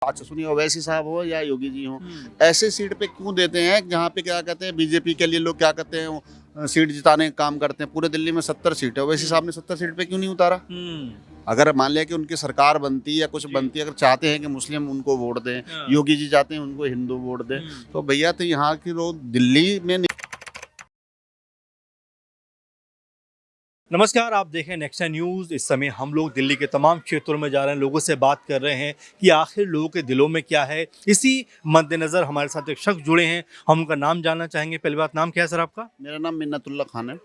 अच्छा सुनिए, ओवैसी साहब हो या योगी जी हो, ऐसे सीट पे क्यों देते हैं जहाँ पे क्या कहते हैं बीजेपी के लिए लोग क्या कहते हैं सीट जिताने का काम करते हैं। पूरे दिल्ली में 70 सीट है, ओवैसी साहब ने 70 सीट पे क्यों नहीं उतारा। अगर मान लिया कि उनकी सरकार बनती या कुछ बनती, अगर चाहते हैं कि मुस्लिम उनको वोट दें, योगी जी चाहते हैं उनको हिंदू वोट दें, तो भैया तो यहाँ की लोग दिल्ली में नमस्कार, आप देखें नेक्स्ट न्यूज़। इस समय हम लोग दिल्ली के तमाम क्षेत्रों में जा रहे हैं, लोगों से बात कर रहे हैं कि आखिर लोगों के दिलों में क्या है। इसी मद्देनज़र हमारे साथ एक शख्स जुड़े हैं, हम उनका नाम जानना चाहेंगे। पहली बात, नाम क्या है सर आपका? मेरा नाम मिन्नतुल्लाह खान है।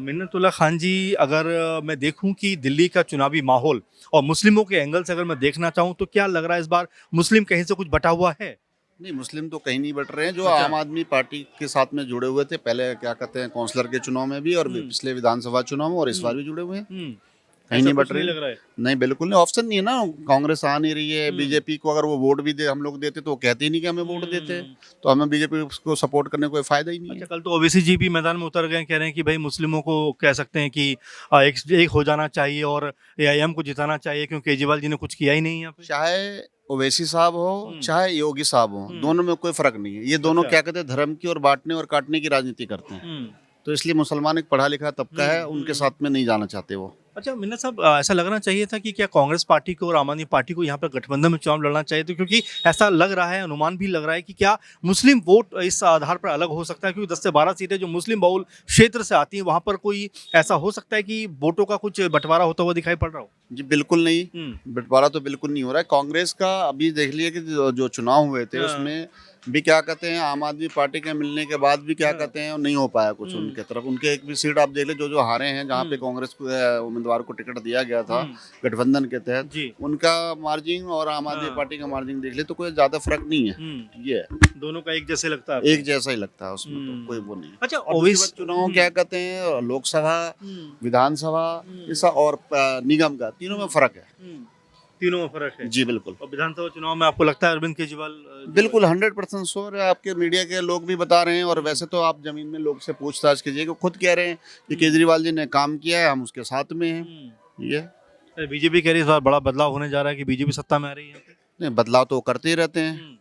मिन्नतुल्लाह खान जी, अगर मैं देखूं कि दिल्ली का चुनावी माहौल और मुस्लिमों के एंगल से अगर मैं देखना चाहूँ तो क्या लग रहा है इस बार मुस्लिम कहीं से कुछ बटा हुआ है? नहीं, मुस्लिम तो कहीं नहीं बट रहे हैं। जो अच्छा। आम आदमी पार्टी के साथ में जुड़े हुए थे पहले क्या कहते हैं काउंसलर के चुनाव में भी और पिछले विधानसभा चुनाव में और इस बार भी जुड़े हुए हैं, कहीं ऐसा नहीं बट कुछ रहे नहीं हैं। लग रहा है। नहीं, बिल्कुल नहीं, ऑप्शन नहीं है ना। कांग्रेस आ नहीं रही है। बीजेपी को अगर वो वोट भी दे हम लोग देते तो वो कहते ही नहीं कि हमें वोट देते हैं, तो हमें बीजेपी को सपोर्ट करने का कोई फायदा ही नहीं अच्छा, है। कल तो ओवैसी जी भी मैदान में उतर गए, कह रहे हैं कि भाई मुस्लिमों को कह सकते हैं कि एक हो जाना चाहिए और एआईएम को जिताना चाहिए, क्योंकि केजरीवाल जी ने कुछ किया ही नहीं यहाँ पे। चाहे ओवैसी साहब हो चाहे योगी साहब हो, दोनों में कोई फर्क नहीं है। ये दोनों अच्छा। क्या कहते हैं धर्म की और बांटने और काटने की राजनीति करते हैं। तो इसलिए मुसलमान एक पढ़ा लिखा तबका है, उनके साथ में नहीं जाना चाहते वो। अच्छा मिन्ना साहब, ऐसा लगना चाहिए था कि क्या कांग्रेस पार्टी को और आम आदमी पार्टी को यहाँ पर गठबंधन में चुनाव लड़ना चाहिए था, क्योंकि ऐसा लग रहा है, अनुमान भी लग रहा है कि क्या मुस्लिम वोट इस आधार पर अलग हो सकता है, क्योंकि 10 से 12 सीटें जो मुस्लिम बहुल क्षेत्र से आती हैं वहाँ पर कोई ऐसा हो सकता है कि वोटों का कुछ बंटवारा होता हुआ दिखाई पड़ रहा हो। जी बिल्कुल नहीं, बंटवारा तो बिल्कुल नहीं हो रहा है। कांग्रेस का अभी देख लिए कि जो चुनाव हुए थे उसमें भी क्या कहते हैं आम आदमी पार्टी के मिलने के बाद भी क्या कहते हैं नहीं हो पाया कुछ उनके तरफ। उनके एक भी सीट आप देख ले जो जो हारे हैं, जहाँ पे कांग्रेस को उम्मीदवार को टिकट दिया गया था गठबंधन के तहत, उनका मार्जिन और आम आदमी पार्टी का मार्जिन देख ले तो कोई ज्यादा फर्क नहीं है। ये दोनों का एक जैसे लगता है, एक जैसा ही लगता है, उसमें तो कोई वो नहीं। अच्छा, और दूसरी बात, चुनाव क्या कहते हैं लोकसभा, विधानसभा ऐसा और निगम का, तीनों में फर्क है। तीनों में फर्क है जी बिल्कुल। और विधानसभा चुनाव में आपको लगता है अरविंद केजरीवाल बिल्कुल 100% श्योर है। आपके मीडिया के लोग भी बता रहे हैं और वैसे तो आप जमीन में लोग से पूछताछ कीजिए कि खुद कह रहे हैं कि केजरीवाल जी ने काम किया है, हम उसके साथ में हैं। ये बीजेपी कह रही है इस बार बड़ा बदलाव होने जा रहा है कि बीजेपी सत्ता में आ रही है यहाँ पे। नहीं, बदलाव तो करते ही रहते हैं,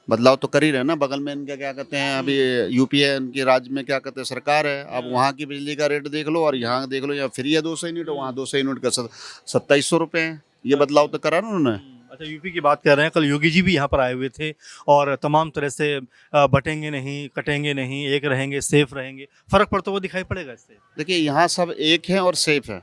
बदलाव तो कर ही रहे हैं ना। बगल में इनका क्या कहते हैं अभी यूपीए इनके राज्य में क्या कहते हैं सरकार है। अब वहाँ की बिजली का रेट देख लो और यहाँ देख लो, यहाँ फ्री है 200 यूनिट, वहाँ 200 यूनिट का 2700 रुपये है। ये बदलाव तो करा ना उन्होंने। अच्छा, यूपी की बात कर रहे हैं, कल योगी जी भी यहाँ पर आए हुए थे और तमाम तरह से बटेंगे नहीं, कटेंगे नहीं, एक रहेंगे, सेफ रहेंगे। फर्क पड़ता हुआ दिखाई पड़ेगा इससे? देखिए यहाँ सब एक हैं और सेफ है,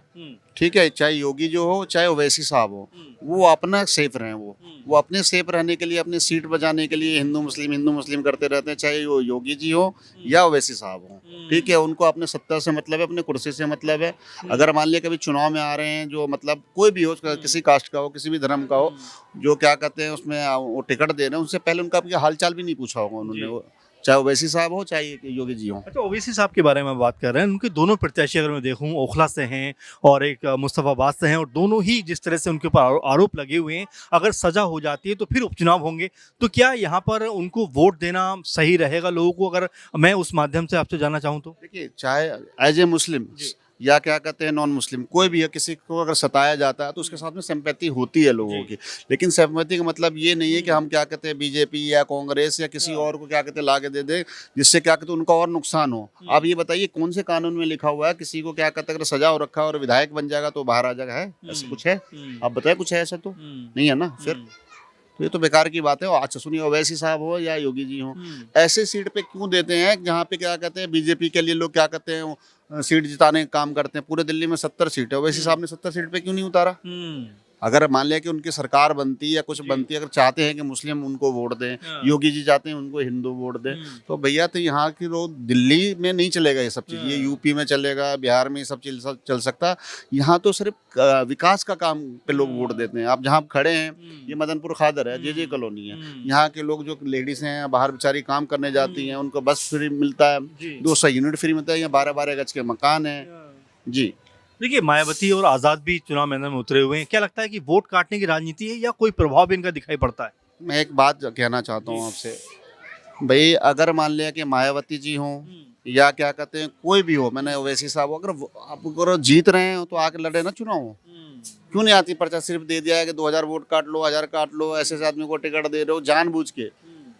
ठीक है। चाहे योगी जो हो चाहे ओवैसी साहब हो, वो अपना सेफ रहें। वो अपने सेफ रहने के लिए, अपनी सीट बचाने के लिए हिंदू मुस्लिम करते रहते हैं, चाहे वो योगी जी हो या ओवैसी साहब हो, ठीक है। उनको अपने सत्ता से मतलब है, अपने कुर्सी से मतलब है। अगर मान लिया कभी चुनाव में आ रहे हैं जो मतलब कोई भी हो, किसी कास्ट का हो, किसी भी धर्म का हो, जो क्या कहते हैं उसमें वो टिकट दे रहे हैं, उनसे पहले उनका हालचाल भी नहीं पूछा होगा उन्होंने, चाहे ओवैसी साहब हो चाहे योगी जी हो। अच्छा, ओवैसी साहब के बारे में बात कर रहे हैं, उनके दोनों प्रत्याशी अगर मैं देखूं, ओखला से हैं और एक मुस्तफाबाद से हैं, और दोनों ही जिस तरह से उनके ऊपर आरोप लगे हुए हैं, अगर सजा हो जाती है तो फिर उपचुनाव होंगे, तो क्या यहाँ पर उनको वोट देना सही रहेगा लोगों को? अगर मैं उस माध्यम से आपसे जानना चाहूँ तो देखिए, चाहे एज ए मुस्लिम या क्या कहते हैं नॉन मुस्लिम कोई भी है, किसी को अगर सताया जाता है तो उसके साथ में सिंपैथी होती है लोगों की। लेकिन सिंपैथी का मतलब ये नहीं है कि हम क्या कहते हैं बीजेपी या कांग्रेस या किसी और को क्या कहते हैं लाके दे दे जिससे क्या कहते हैं उनका और नुकसान हो। आप ये बताइए कौन से कानून में लिखा हुआ है किसी को क्या कहते हैं अगर सजा हो रखा है और विधायक बन जाएगा तो बाहर आ जाएगा? है ऐसा कुछ है? आप बताए कुछ है ऐसा? तो नहीं है ना। फिर तो ये तो बेकार की बात है। अच्छा सुनिए, ओवैसी साहब हो या योगी जी हो, ऐसे सीट पे क्यों देते हैं जहाँ पे क्या कहते हैं बीजेपी के लिए लोग क्या कहते हैं सीट जिताने का काम करते हैं। पूरे दिल्ली में 70 सीट है, ओवैसी साहब ने 70 सीट पे क्यों नहीं उतारा। अगर मान लिया कि उनकी सरकार बनती या कुछ बनती, अगर चाहते हैं कि मुस्लिम उनको वोट दें, योगी जी चाहते हैं उनको हिंदू वोट दें, तो भैया तो यहाँ की लोग दिल्ली में नहीं चलेगा ये सब चीज़। ये यूपी में चलेगा, बिहार में ये सब चीज चल सकता। यहाँ तो सिर्फ विकास का काम पे लोग वोट देते हैं। आप जहाँ खड़े हैं ये मदनपुर खादर है, जे कॉलोनी है। यहाँ के लोग जो लेडीज हैं बाहर बेचारी काम करने जाती हैं, उनको बस फ्री मिलता है, 200 यूनिट फ्री मिलता है, यहाँ 12-12 गज के मकान है। जी देखिए, मायावती और आज़ाद भी चुनाव मैदान में उतरे हुए हैं, क्या लगता है कि वोट काटने की राजनीति है या कोई प्रभाव भी इनका दिखाई पड़ता है? मैं एक बात कहना चाहता हूँ आपसे भाई, अगर मान लिया कि मायावती जी हों या क्या कहते हैं कोई भी हो, मैंने ओवैसी साहब अगर आप अगर जीत रहे हो तो आके लड़े ना चुनाव। क्यों नहीं आती पर्चा? सिर्फ दे दिया है कि 2000 वोट काट लो, 1000 काट लो, ऐसे ऐसे आदमी को टिकट दे रहे हो जानबूझ के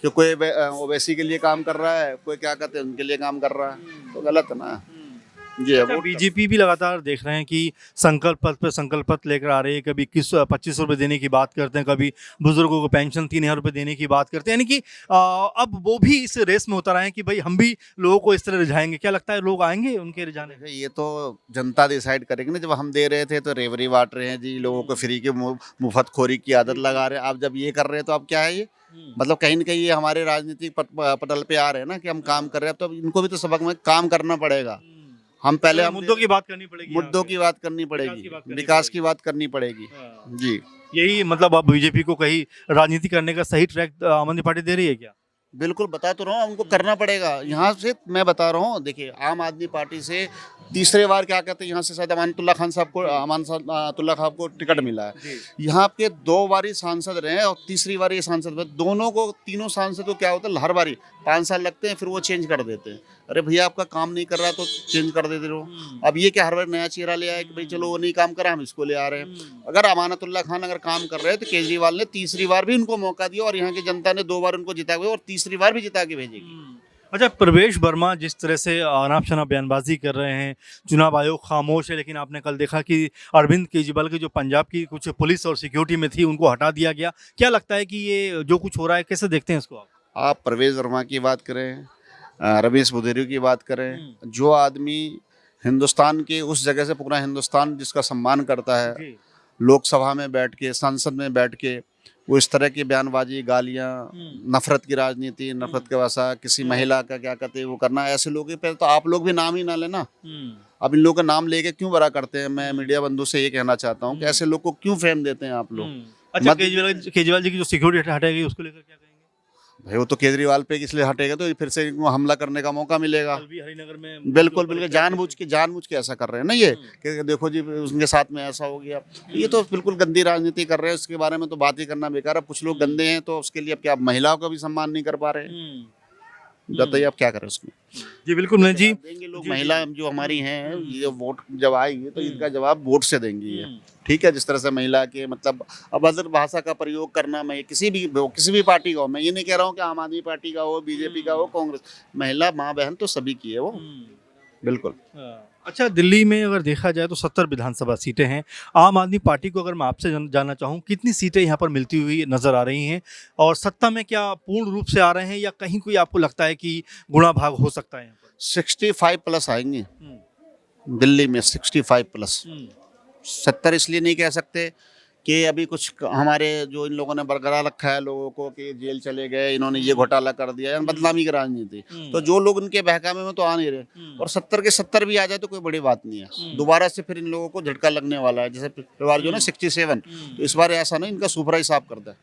कि कोई ओवैसी के लिए काम कर रहा है, कोई क्या कहते हैं उनके लिए काम कर रहा है, तो गलत है ना। ये है वो। बीजेपी भी लगातार देख रहे हैं कि संकल्प पत्र पे संकल्प पत्र लेकर आ रही है, कभी 21-25 रुपये देने की बात करते हैं, कभी बुजुर्गों को पेंशन 3000 रुपये देने की बात करते हैं, यानी कि अब वो भी इस रेस में उतर आए हैं कि भाई हम भी लोगों को इस तरह रिझाएंगे। क्या लगता है लोग आएंगे उनके रिझाने? देखिए, ये तो जनता डिसाइड करेगी ना। जब हम दे रहे थे तो रेवड़ी बांट रहे हैं जी, लोगों को फ्री की मुफ्तखोरी की आदत लगा रहे हैं। आप जब ये कर रहे हैं तो अब क्या है ये? मतलब कहीं ना कहीं ये हमारे राजनीतिक पटल पे आ रहे हैं ना कि हम काम कर रहे हैं, तो अब इनको भी तो सबक में काम करना पड़ेगा। हम पहले हम मुद्दों की बात करनी पड़ेगी, मुद्दों की बात करनी पड़ेगी, विकास की बात करनी पड़ेगी जी। यही मतलब अब बीजेपी को कहीं राजनीति करने का सही ट्रैक आम आदमी पार्टी दे रही है क्या? बिल्कुल, बता तो रहा हूँ, उनको करना पड़ेगा। यहाँ से मैं बता रहा हूँ, देखिए आम आदमी पार्टी से तीसरे बार क्या कहते हैं, यहाँ से शायद अमानतुल्लाह खान साहब को टिकट मिला है। यहाँ के 2 बारी सांसद रहे और तीसरी बार ये सांसद, दोनों को, तीनों सांसद को क्या होता है, हर बारी 5 साल लगते हैं, फिर वो चेंज कर देते हैं। अरे भैया, आपका काम नहीं कर रहा तो चेंज कर देते रहो। अब ये क्या हर बार नया चेहरा ले आए कि भाई चलो वो नहीं काम करा, हम इसको ले आ रहे हैं। अगर अमानतुल्लाह खान अगर काम कर रहे हैं तो केजरीवाल ने तीसरी बार भी उनको मौका दिया, और यहाँ की जनता ने 2 बार उनको जिता के और तीसरी बार भी जिता के भेजेगी। अच्छा, प्रवेश वर्मा जिस तरह से अनाप शनाप बयानबाजी कर रहे हैं, चुनाव आयोग खामोश है, लेकिन आपने कल देखा कि अरविंद केजरीवाल की जो पंजाब की कुछ पुलिस और सिक्योरिटी में थी उनको हटा दिया गया। क्या लगता है कि ये जो कुछ हो रहा है, कैसे देखते हैं इसको आप? आप परवेज वर्मा की बात करें, रमेश बुदेरी की बात करें, जो आदमी हिंदुस्तान के उस जगह से, पूरा हिंदुस्तान जिसका सम्मान करता है, लोकसभा में बैठ के, संसद में बैठ के वो इस तरह की बयानबाजी, गालियां, नफरत की राजनीति, नफरत के वसा, किसी महिला का क्या कहते हैं वो करना, ऐसे लोगों पे तो आप लोग भी नाम ही ना लेना। अब इन लोगों का नाम लेके क्यों बड़ा करते हैं? मैं मीडिया बंधु से ये कहना चाहता हूँ कि ऐसे लोग को क्यों फेम देते हैं आप लोग? अच्छा, केजरीवाल जी की जो सिक्योरिटी हटाई गई उसको लेकर क्या कहेंगे? भाई वो तो केजरीवाल पे इसलिए हटेगा तो फिर से इनको हमला करने का मौका मिलेगा। कल भी हरिनगर में बिल्कुल बिल्कुल, जानबूझ के ऐसा कर रहे हैं ना ये, कि देखो जी उनके साथ में ऐसा हो गया। ये तो बिल्कुल गंदी राजनीति कर रहे हैं, उसके बारे में तो बात ही करना बेकार है। कुछ लोग गंदे हैं तो उसके लिए अब क्या, आप महिलाओं का भी सम्मान नहीं कर पा रहे? बताइए आप क्या करें उसमें? जी बिल्कुल नहीं जी, देंगे लोग। महिला जो हमारी हैं, ये वोट जब आएगी तो इनका जवाब वोट से देंगी ये, ठीक है। जिस तरह से महिला के मतलब अभद्र भाषा का प्रयोग करना, मैं किसी भी पार्टी का हो, मैं ये नहीं कह रहा हूँ कि आम आदमी पार्टी का हो, बीजेपी का हो, कांग्रेस, महिला माँ बहन तो सभी की है वो, बिल्कुल। अच्छा, दिल्ली में अगर देखा जाए तो 70 विधानसभा सीटें हैं। आम आदमी पार्टी को अगर मैं आपसे जानना चाहूँ, कितनी सीटें यहाँ पर मिलती हुई नजर आ रही हैं, और सत्ता में क्या पूर्ण रूप से आ रहे हैं या कहीं कोई आपको लगता है कि गुणा भाग हो सकता है यहाँ पर? 65 प्लस आएंगे दिल्ली में, 65 प्लस। 70 इसलिए नहीं कह सकते कि अभी कुछ हमारे जो इन लोगों ने बरकरार रखा है लोगों को, कि जेल चले गए, इन्होंने ये घोटाला कर दिया, यानी बदनामी की राजनीति, तो जो लोग उनके बहकावे में तो आ नहीं रहे। और 70 के 70 भी आ जाए तो कोई बड़ी बात नहीं है। दोबारा से फिर इन लोगों को झटका लगने वाला है। जैसे पिछली बार जो ना 67, तो इस बार ऐसा नहीं, इनका सुपरा हिसाब करता है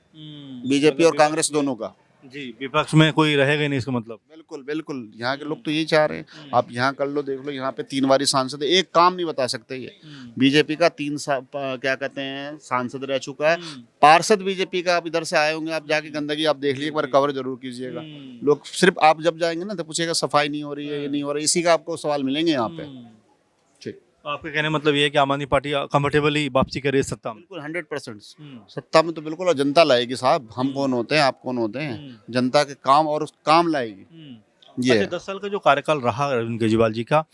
बीजेपी और कांग्रेस दोनों का। जी, विपक्ष में कोई रहेगा ही नहीं इसका मतलब। बिल्कुल बिल्कुल, यहाँ के लोग तो यही चाह रहे हैं। आप यहाँ कर लो, देख लो, यहाँ पे 3 बारी सांसद है, एक काम नहीं बता सकते ये। बीजेपी का 3 क्या कहते हैं सांसद रह चुका है, पार्षद बीजेपी का आप इधर से आए होंगे, आप जाके गंदगी आप देख लीजिए, एक बार कवर जरूर कीजिएगा। लोग सिर्फ आप जब जाएंगे ना तो पूछेगा सफाई नहीं हो रही है, ये नहीं हो रही, इसी का आपको सवाल मिलेंगे यहाँ पे। ठीक, आपके कहने मतलब ये है कि आम आदमी पार्टी कंफर्टेबली वापसी करे सत्ता में? बिल्कुल 100% सत्ता में तो बिल्कुल, और जनता लाएगी साहब। हम कौन होते हैं, आप कौन होते हैं? जनता के काम, और उस काम लाएगी ये। अच्छा, 10 साल का जो कार्यकाल रहा अरविंद केजरीवाल जी का,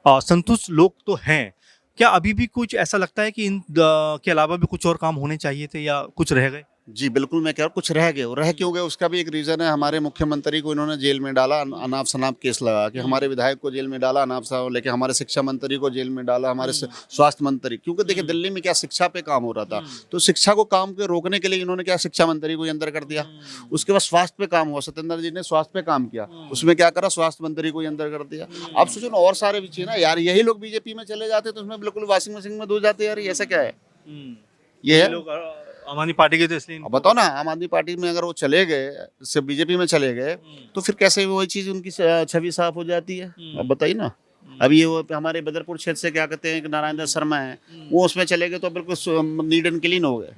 संतुष्ट लोग तो हैं, क्या अभी भी कुछ ऐसा लगता है कि इन के अलावा भी कुछ और काम होने चाहिए थे या कुछ रह गए? जी बिल्कुल, मैं कह रहा हूँ कुछ रह गए। और रह क्यों गए उसका भी एक रीज़न है। हमारे मुख्यमंत्री को इन्होंने जेल में डाला, अनाप शनाप केस लगा के। हमारे विधायक को जेल में डाला अनाप शनाप लेके, हमारे शिक्षा मंत्री को जेल में डाला, हमारे स्वास्थ्य मंत्री, क्योंकि देखिए दिल्ली में क्या शिक्षा पे काम हो रहा था, तो शिक्षा को काम के रोकने के लिए इन्होंने क्या शिक्षा मंत्री को अंदर कर दिया। उसके बाद स्वास्थ्य पे काम हुआ, सत्येंद्र जी ने स्वास्थ्य पे काम किया, उसमें क्या करा, स्वास्थ्य मंत्री को अंदर कर दिया। अब सोचो ना, और सारे विषय ना यार, यही लोग बीजेपी में चले जाते तो उसमें बिल्कुल वॉशिंग मशीन में धो जाते यार, ऐसा क्या है? ये है आम आदमी पार्टी के, तो इसलिए अब बताओ ना, आम आदमी पार्टी में अगर वो चले गए, से बीजेपी में चले गए, तो फिर कैसे वही चीज उनकी छवि साफ हो जाती है? अब बताइए ना। अब ये वो हमारे बदरपुर क्षेत्र से क्या कहते हैं कि नारायण दास शर्मा है, वो उसमें चले गए तो बिल्कुल नीट एंड क्लीन हो गए।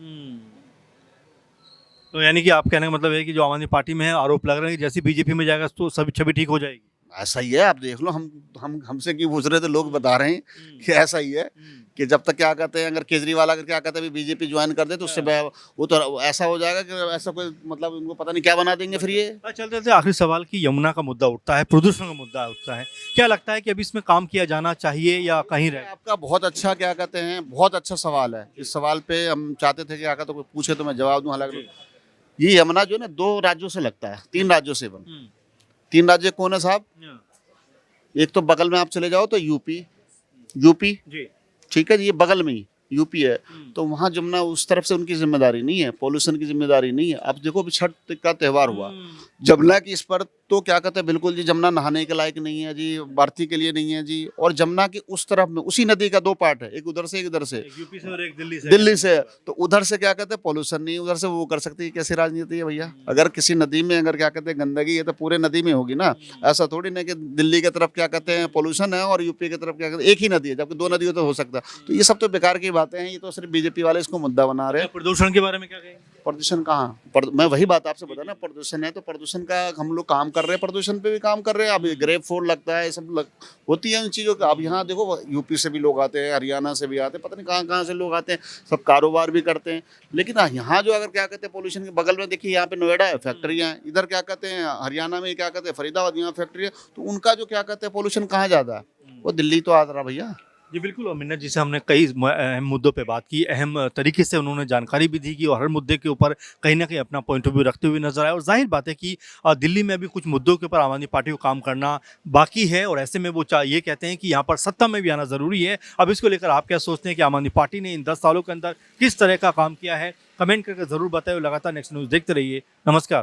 तो यानी कि आप कहने का मतलब है कि जो आम आदमी पार्टी में है, आरोप लग रहे हैं कि जैसे बीजेपी में जाएगा तो सभी छवि ठीक हो जाएगी? ऐसा ही है, आप देख लो, हम हमसे क्यों पूछ रहे थे, लोग बता रहे हैं कि ऐसा ही है कि जब तक क्या कहते हैं, अगर केजरीवाल अगर क्या कहते हैं बीजेपी ज्वाइन कर दे तो उससे वो तो ऐसा हो जाएगा कि ऐसा कोई मतलब इनको पता नहीं क्या बना देंगे फिर ये। चलते चलते आखिरी सवाल कि यमुना का मुद्दा उठता है, प्रदूषण का मुद्दा उठता है, क्या लगता है कि अभी इसमें काम किया जाना चाहिए या कहीं रहे? आपका बहुत अच्छा क्या कहते हैं, बहुत अच्छा सवाल है। इस सवाल पे हम चाहते थे कि क्या कहते हैं, कोई पूछे तो मैं जवाब दूं। हालांकि ये यमुना जो है ना 2 राज्यों से लगता है, 3 राज्यों से बन। 3 राज्य कौन है साहब? एक तो बगल में आप चले जाओ तो यूपी, जी ठीक है जी, ये बगल में ही यूपी है। तो वहाँ जमुना उस तरफ से उनकी जिम्मेदारी नहीं है, पॉल्यूशन की जिम्मेदारी नहीं है। अब देखो अभी छठ का त्यौहार हुआ, जमुना की इस पर तो क्या कहते हैं बिल्कुल जी, जमुना नहाने के लायक नहीं है जी, भारती के लिए नहीं है जी। और जमुना की उस तरफ में उसी नदी का 2 पार्ट है, एक उधर से एक इधर से, एक यूपी से और एक दिल्ली से। तो उधर से क्या कहते हैं पॉल्यूशन नहीं, उधर से वो कर सकती है। कैसी राजनीति है भैया? अगर किसी नदी में अगर क्या कहते हैं गंदगी है तो पूरे नदी में होगी ना। ऐसा थोड़ी ना कि दिल्ली की तरफ क्या कहते हैं पॉल्यूशन है और यूपी की तरफ क्या कहते हैं एक ही नदी है, जबकि 2 नदियों तो हो सकता है। तो ये सब तो बेकार की बातें हैं, ये तो सिर्फ बीजेपी वाले इसको मुद्दा बना रहे हैं। प्रदूषण के बारे में क्या कहेंगे? प्रदूषण कहाँ मैं वही बात आपसे बता ना, प्रदूषण है तो प्रदूषण का हम लोग काम कर रहे हैं, प्रदूषण पे भी काम कर रहे हैं। अब ग्रेप फ्लोर लगता है, सब होती है उन चीज़ों का। अब यहाँ देखो यूपी से भी लोग आते हैं, हरियाणा से भी आते हैं, पता नहीं कहाँ कहाँ से लोग आते हैं, सब कारोबार भी करते हैं। लेकिन यहाँ जो अगर क्या कहते हैं पोल्यूशन के बगल में देखिए, यहाँ पे नोएडा है, फैक्ट्रियाँ हैं, इधर क्या कहते हैं हरियाणा में क्या कहते हैं फरीदाबाद, यहाँ फैक्ट्री है। तो उनका जो क्या कहते हैं पोल्यूशन कहाँ ज़्यादा है? वो दिल्ली तो आ रहा भैया। जी बिल्कुल, और मिन्नत जी से हमने कई अहम मुद्दों पे बात की, अहम तरीके से उन्होंने जानकारी भी दी कि और हर मुद्दे के ऊपर कहीं ना कहीं अपना पॉइंट ऑफ व्यू रखते हुए नजर आए। और जाहिर बात है कि दिल्ली में भी कुछ मुद्दों के ऊपर आम आदमी पार्टी को काम करना बाकी है, और ऐसे में वो ये कहते हैं कि यहाँ पर सत्ता में भी आना ज़रूरी है। अब इसको लेकर आप क्या सोचते हैं कि आम आदमी पार्टी ने इन 10 सालों के अंदर किस तरह का काम किया है? कमेंट करके ज़रूर बताएं। लगातार नेक्स्ट न्यूज़ देखते रहिए। नमस्कार।